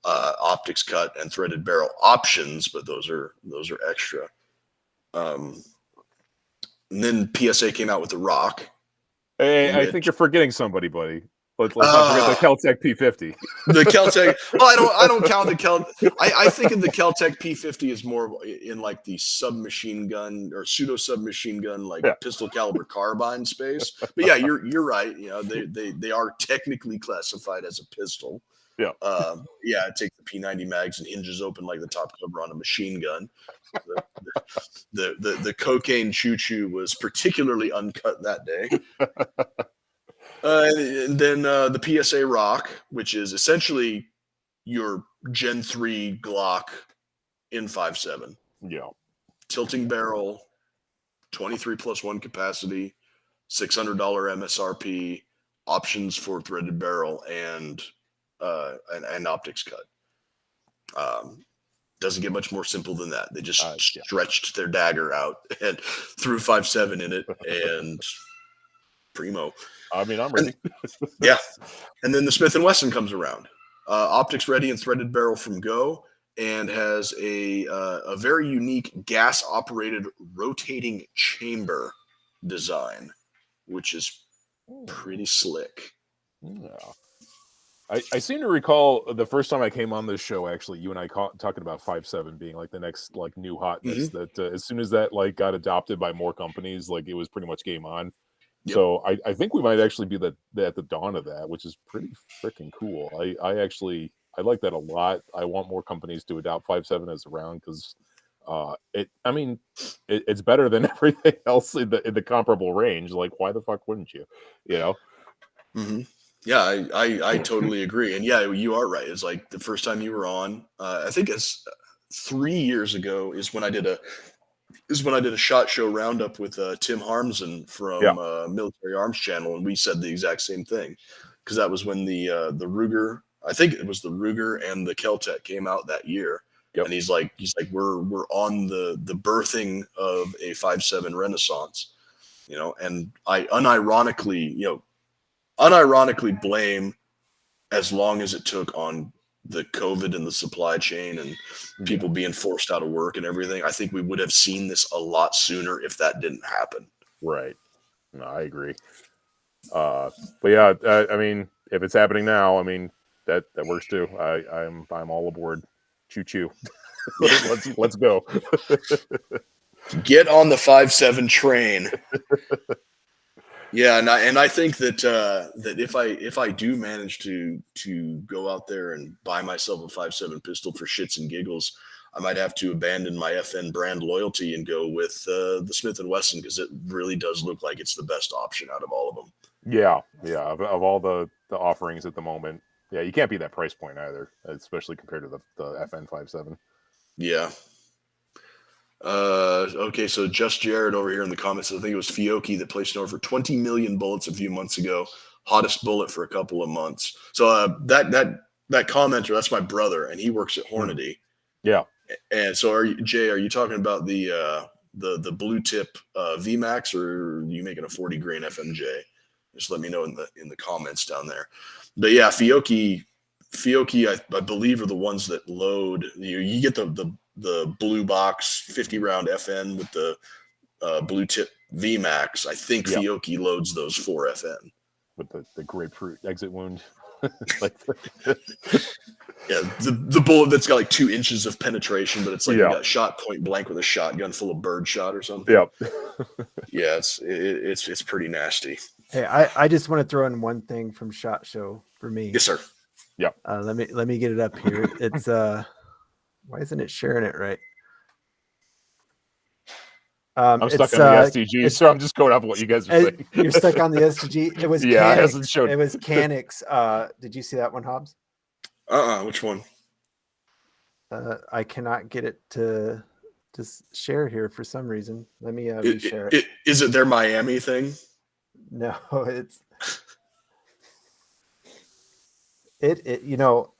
S2: optics cut and threaded barrel options, but those are extra. And then PSA came out with the Rock.
S3: Hey, I think you're forgetting somebody, buddy. Let's not forget the Keltec P50.
S2: The Keltec. Well, I don't count the Keltec. I think of the Keltec P50 as more in like the submachine gun or pseudo submachine gun, like pistol caliber carbine space. But yeah, you're right. They are technically classified as a pistol.
S3: Yeah.
S2: It takes the P90 mags and hinges open like the top cover on a machine gun. The cocaine choo-choo was particularly uncut that day. And then the PSA Rock, which is essentially your Gen 3 Glock in 5.7.
S3: Yeah.
S2: Tilting barrel, 23+1 capacity, $600 MSRP, options for threaded barrel and optics cut. Doesn't get much more simple than that. They just stretched their dagger out and threw 5.7 in it, and primo.
S3: I mean, I'm ready.
S2: Yeah. And then the Smith & Wesson comes around. Optics ready and threaded barrel from Go, and has a very unique gas-operated rotating chamber design, which is pretty slick.
S3: Yeah. I seem to recall the first time I came on this show, actually, you and I talking about 5.7 being like the next like new hotness. That as soon as that like got adopted by more companies, like it was pretty much game on. Yep. So I think we might actually be at the dawn of that, which is pretty freaking cool. I like that a lot. I want more companies to adopt 5.7 as a round, because it's better than everything else in the comparable range. Like, why the fuck wouldn't you?
S2: Mm-hmm. Yeah, I totally agree. And yeah, you are right. It's like the first time you were on, I think it's 3 years ago is when I did a SHOT Show roundup with Tim Harmsen from Military Arms Channel, and we said the exact same thing, because that was when the Ruger, I think it was the Ruger and the Keltec came out that year. Yep. And he's like we're on the birthing of a 5.7 renaissance, and I unironically blame, as long as it took on the COVID and the supply chain and people being forced out of work and everything, I think we would have seen this a lot sooner if that didn't happen.
S3: Right. No, I agree. But yeah, I mean, if it's happening now, I mean, that works too. I'm all aboard. Choo choo. Let's go.
S2: Get on the 5.7 train. Yeah, and I think that if I do manage to go out there and buy myself a 5.7 pistol for shits and giggles, I might have to abandon my FN brand loyalty and go with the Smith & Wesson, because it really does look like it's the best option out of all of them.
S3: Yeah. Of all the offerings at the moment, yeah, you can't beat that price point either, especially compared to the FN 5.7.
S2: Yeah. Okay, so Just Jared over here in the comments, I think it was Fiocchi that placed an order for 20 million bullets a few months ago. Hottest bullet for a couple of months. So that commenter, that's my brother, and he works at Hornady.
S3: Yeah.
S2: And so are you talking about the blue tip VMAX, or are you making a 40 grain FMJ? Just let me know in the comments down there. But yeah, Fiocchi, I believe, are the ones that load. You get the blue box 50 round FN with the blue tip VMAX. I think Fiocchi loads those for FN
S3: with the grapefruit exit wound. Like,
S2: yeah, the bullet that's got like 2 inches of penetration, but it's like you
S3: Yeah.
S2: got shot point blank with a shotgun full of bird shot or something.
S3: yeah.
S2: Yeah, it's pretty nasty.
S4: Hey, I just want to throw in one thing from SHOT Show for me.
S2: Yes, sir.
S4: Let me get it up here. It's why isn't it sharing it right?
S3: I'm stuck on the STG, so I'm just going off what you guys are saying.
S4: You're stuck on the STG. It was
S3: Yeah, it
S4: Canix.
S3: hasn't showed.
S4: It was Canix. Did you see that one, Hobbs?
S2: Which one?
S4: I cannot get it to share here for some reason. Let me reshare it.
S2: Is it their Miami thing?
S4: No, it you know,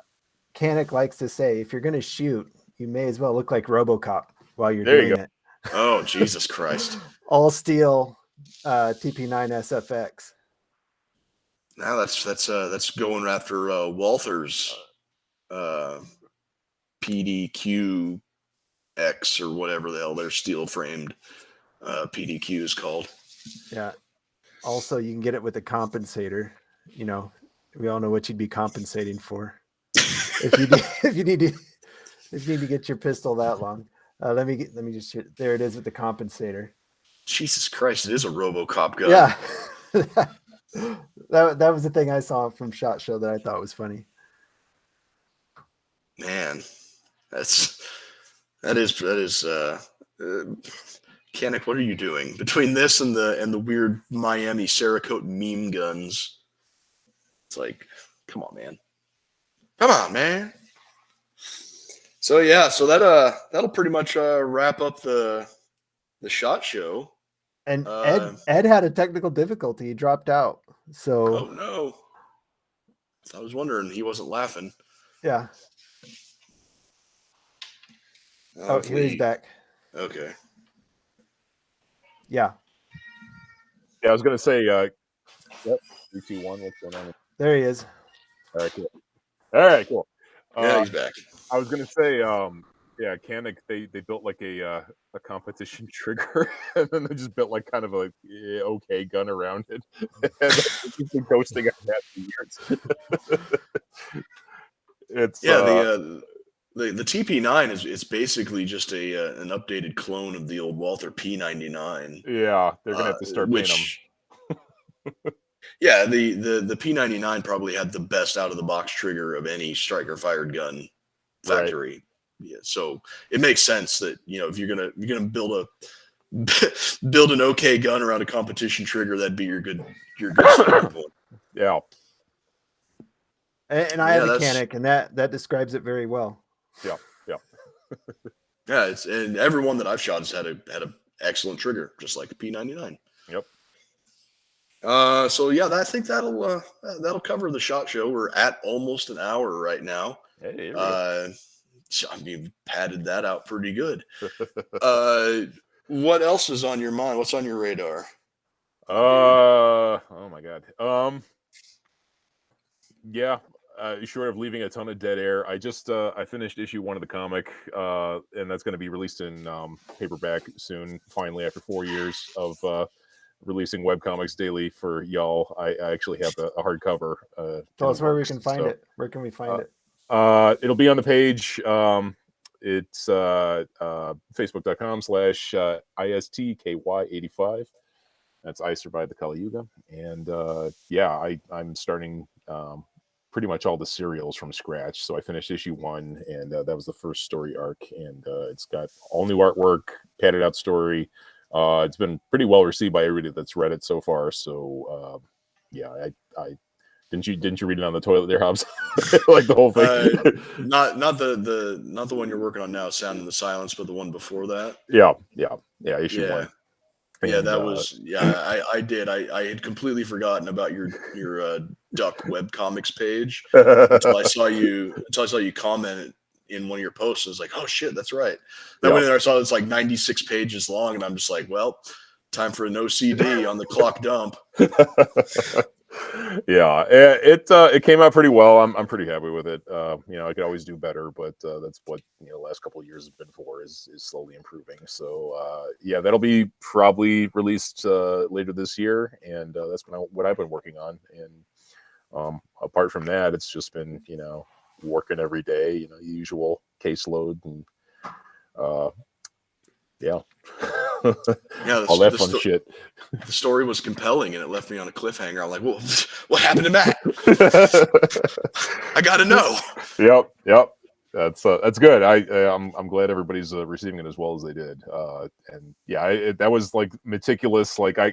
S4: Canic likes to say, if you're going to shoot, you may as well look like RoboCop while you're
S3: There you
S4: doing
S3: go.
S4: it.
S2: Oh, Jesus Christ.
S4: All steel TP9 SFX.
S2: Now that's going after Walther's PDQ X or whatever the hell their steel framed PDQ is called.
S4: Yeah. Also, you can get it with a compensator. You know, we all know what you'd be compensating for. if you need to get your pistol that long. Let me just there it is with the compensator.
S2: Jesus Christ, it is a RoboCop gun.
S4: Yeah. that was the thing I saw from SHOT Show that I thought was funny.
S2: Man, that is Canic, what are you doing between this and the weird Miami Cerakote meme guns? It's like, come on, man. So yeah, so that'll pretty much wrap up the SHOT Show.
S4: And Ed had a technical difficulty. He dropped out. So
S2: oh no, I was wondering he wasn't laughing.
S4: Yeah. Oh, here he's back.
S2: Okay.
S4: Yeah.
S3: Yeah, I was gonna say, yep, 3, 2, 1. What's going on?
S4: There he is.
S3: All right, cool. All right, cool.
S2: Yeah, he's back.
S3: I was gonna say, yeah, Canic, they built like a competition trigger, and then they just built like kind of a okay gun around it, and they've been ghosting on that for years. It's
S2: the TP9 is basically just an updated clone of the old Walther P99.
S3: Yeah, they're gonna have to start paying them.
S2: Yeah, the P99 probably had the best out of the box trigger of any striker fired gun factory. Right. Yeah, so it makes sense that, you know, if you're gonna build an okay gun around a competition trigger, that'd be your good starting point.
S3: Yeah.
S4: And I have a Canic, and that describes it very well.
S3: Yeah, yeah.
S2: Yeah, and everyone that I've shot has had a excellent trigger, just like a P99.
S3: Yep.
S2: So yeah, I think that'll cover the SHOT Show. We're at almost an hour right now.
S3: Hey,
S2: I mean, padded that out pretty good. What else is on your mind? What's on your radar?
S3: Oh my God. Yeah. Short of leaving a ton of dead air, I just I finished issue 1 of the comic, and that's going to be released in paperback soon. Finally, after 4 years of releasing webcomics daily for y'all, I actually have a hardcover.
S4: Tell us where we can find it. Where can we find it?
S3: It'll be on the page. It's facebook.com/ISTKY85. That's I Survived the Kali Yuga. And yeah, I'm starting pretty much all the serials from scratch. So I finished issue 1, and that was the first story arc. And it's got all new artwork, padded out story. It's been pretty well received by everybody that's read it so far. So yeah, I didn't you read it on the toilet there, Hobbs? Like the whole thing?
S2: Not the one you're working on now, Sound in the Silence, but the one before that.
S3: Yeah, issue 1.
S2: Yeah, that was I did. I had completely forgotten about your Duck webcomics page until I saw you comment in one of your posts. I was like, oh shit, that's right. Then I went in there, I saw it's like 96 pages long, and I'm just like, well, time for a no CD on the clock dump.
S3: Yeah, it came out pretty well. I'm pretty happy with it. You know, I could always do better, but that's what the last couple of years have been for, is slowly improving. So yeah, that'll be probably released later this year, and that's what I've been working on. And Apart from that, it's just been, working every day, usual caseload and yeah.
S2: Yeah,
S3: all that fun shit.
S2: The story was compelling, and it left me on a cliffhanger. I'm like, well, what happened to Matt? I got to know.
S3: Yep. That's good. I'm glad everybody's receiving it as well as they did. And yeah, that was like meticulous. Like I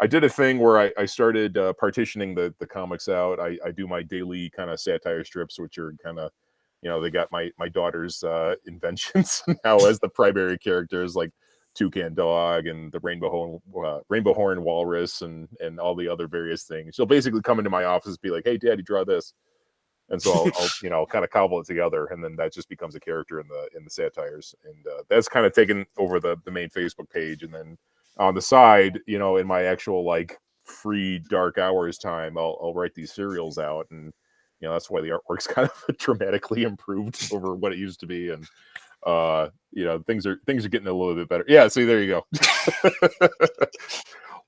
S3: did a thing where I started partitioning the comics out. I do my daily kind of satire strips, which are kind of, they got my daughter's inventions now as the primary characters, like Toucan Dog and the Rainbow Horn Walrus and all the other various things. She'll basically come into my office and be like, "Hey, Daddy, draw this," and so I'll kind of cobble it together, and then that just becomes a character in the satires, and that's kind of taken over the main Facebook page, and then on the side, in my actual like free dark hours time, I'll write these serials out, and that's why the artwork's kind of dramatically improved over what it used to be, and things are getting a little bit better. Yeah, see, there you go.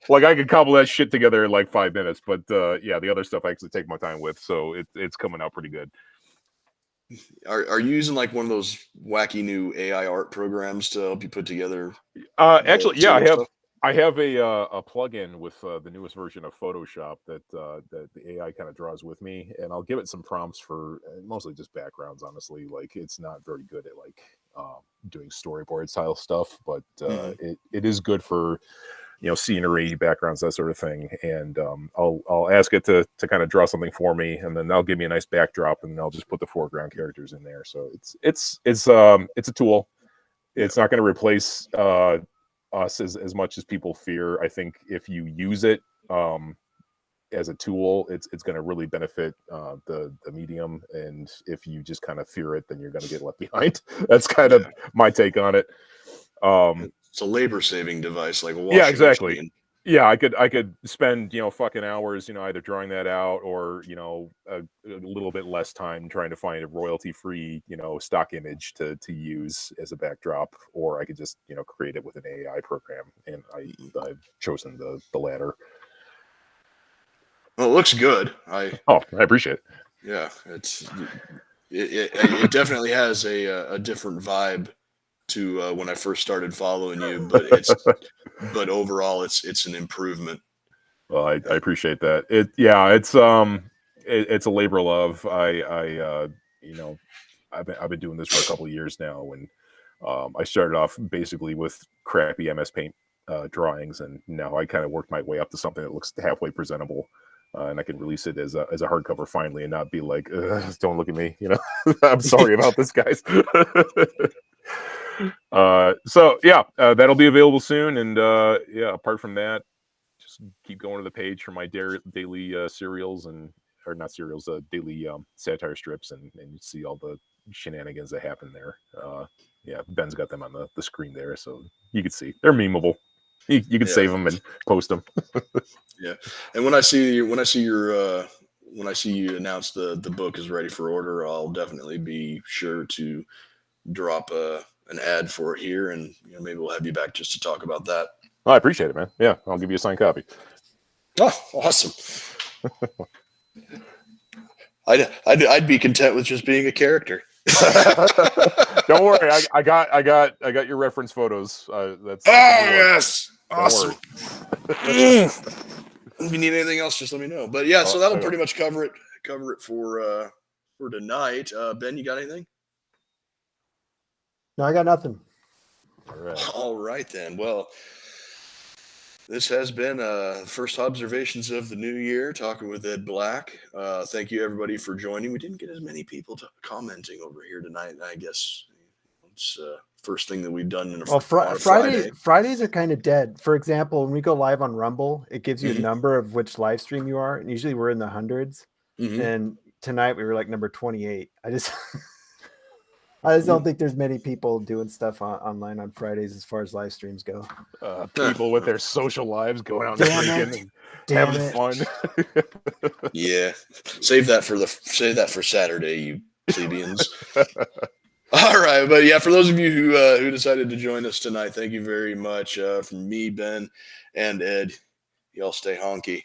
S3: Like I could cobble that shit together in like 5 minutes, but yeah, the other stuff I actually take my time with, so it's coming out pretty good.
S2: Are you using like one of those wacky new AI art programs to help you put together?
S3: Actually, yeah,
S2: stuff?
S3: I have a plugin with the newest version of Photoshop that the AI kind of draws with me, and I'll give it some prompts for mostly just backgrounds. Honestly, like it's not very good at like doing storyboard style stuff, but it is good for scenery, backgrounds, that sort of thing. And I'll ask it to kind of draw something for me, and then they'll give me a nice backdrop, and I'll just put the foreground characters in there. So it's a tool. It's not going to replace us as much as people fear. I think if you use it as a tool, it's going to really benefit the medium. And if you just kind of fear it, then you're going to get left behind. That's kind of my take on it.
S2: It's a labor saving device, like a washing
S3: yeah, exactly.
S2: machine.
S3: Yeah, I could spend fucking hours either drawing that out or a little bit less time trying to find a royalty free stock image to use as a backdrop, or I could just create it with an AI program, and I've chosen the latter.
S2: Well, it looks good.
S3: I appreciate it.
S2: Yeah, it definitely has a different vibe to when I first started following you, but overall it's an improvement.
S3: Well, I appreciate that. It's a labor of love. I've been doing this for a couple of years now, and I started off basically with crappy MS Paint drawings, and now I kind of worked my way up to something that looks halfway presentable. And I can release it as a hardcover finally, and not be like, "Don't look at me," I'm sorry about this, guys. So yeah, that'll be available soon, and yeah. Apart from that, just keep going to the page for my daily serials daily satire strips, and you see all the shenanigans that happen there. Yeah, Ben's got them on the screen there, so you can see they're memeable. You can save them and post them.
S2: Yeah, and when I see you announce the book is ready for order, I'll definitely be sure to drop an ad for it here, and maybe we'll have you back just to talk about that.
S3: Oh, I appreciate it, man. Yeah, I'll give you a signed copy.
S2: Oh, awesome. I'd be content with just being a character.
S3: Don't worry, I got your reference photos. That's
S2: yes, awesome. If you need anything else, just let me know. But yeah, so that'll pretty much cover it for tonight. Ben, you got anything?
S4: No, I got nothing.
S2: All right then. Well, this has been first observations of the new year, talking with Ed Black. Thank you everybody for joining. We didn't get as many people commenting over here tonight. I guess it's first thing that we've done in a Friday.
S4: Fridays are kind of dead. For example, when we go live on Rumble, it gives you a number of which live stream you are, and usually we're in the hundreds. And tonight we were like number 28. I just don't think there's many people doing stuff online on Fridays as far as live streams go.
S3: People with their social lives going out and having fun.
S2: Yeah, save that for Saturday, you plebeians. All right, but yeah, for those of you who decided to join us tonight, thank you very much. From me, Ben, and Ed, y'all stay honky.